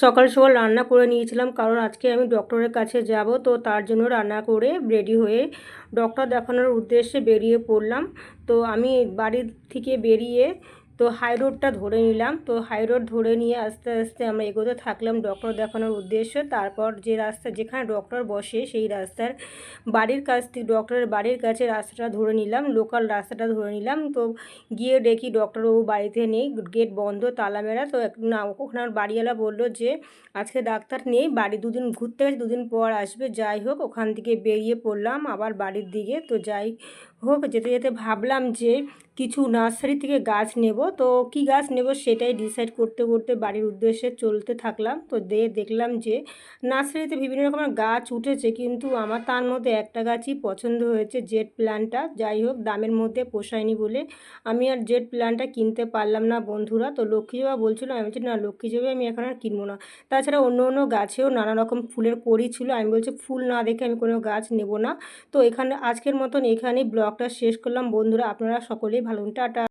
সকাল সকাল রান্না করে নিয়েছিলাম, কারণ আজকে আমি ডক্টরের কাছে যাব। তো তার জন্য রান্না করে রেডি হয়ে ডক্টর দেখানোর উদ্দেশ্যে বেরিয়ে পড়লাম। তো আমি বাড়ির থেকে বেরিয়ে তো হাই রোডটা ধরে নিলাম। তো হাই রোড ধরে নিয়ে আস্তে আস্তে আমরা এগোতে থাকলাম ডক্টর দেখানোর উদ্দেশ্যে। তারপর যে রাস্তা যেখানে ডক্টর বসে সেই রাস্তার বাড়ির কাছ থেকে ডক্টরের বাড়ির কাছে রাস্তাটা ধরে নিলাম, লোকাল রাস্তাটা ধরে নিলাম। তো গিয়ে দেখি ডক্টরবাবু বাড়িতে নেই, গেট বন্ধ, তালা মেরা। তো না, ওখানে বাড়িওয়ালা বললো যে আজকে ডাক্তার নেই, বাড়ি দুদিন ঘুরতে গেছে, দুদিন পর আসবে। যাই হোক, ওখান থেকে বেরিয়ে পড়লাম আবার বাড়ির দিকে। তো যাই হোক, যেতে যেতে ভাবলাম যে কিছু নার্সারি থেকে গাছ নেব। তো কি গাছ নেব সেটাই ডিসাইড করতে করতে বাড়ির উদ্দেশ্যে চলতে থাকলাম। তো দেখলাম যে নার্সারিতে বিভিন্ন রকমের গাছ উঠেছে, কিন্তু আমার তার মধ্যে একটা গাছই পছন্দ হয়েছে, জেড প্ল্যান্টটা। যাই হোক, দামের মধ্যে পোষায়নি বলে আমি আর জেড প্ল্যান্টটা কিনতে পারলাম না বন্ধুরা। তো লক্ষ্মী জবা বলছিল, আমি বলছি না লক্ষ্মী জবা আমি এখন আর কিনবো না। তাছাড়া অন্য অন্য গাছেও নানা রকম ফুলের কড়ি ছিল, আমি বলছি ফুল না দেখে আমি কোনো গাছ নেব না। তো এখানে আজকের মতন এখানেই ব্লগটা শেষ করলাম বন্ধুরা। আপনারা সকলেই ভালো, টাটা।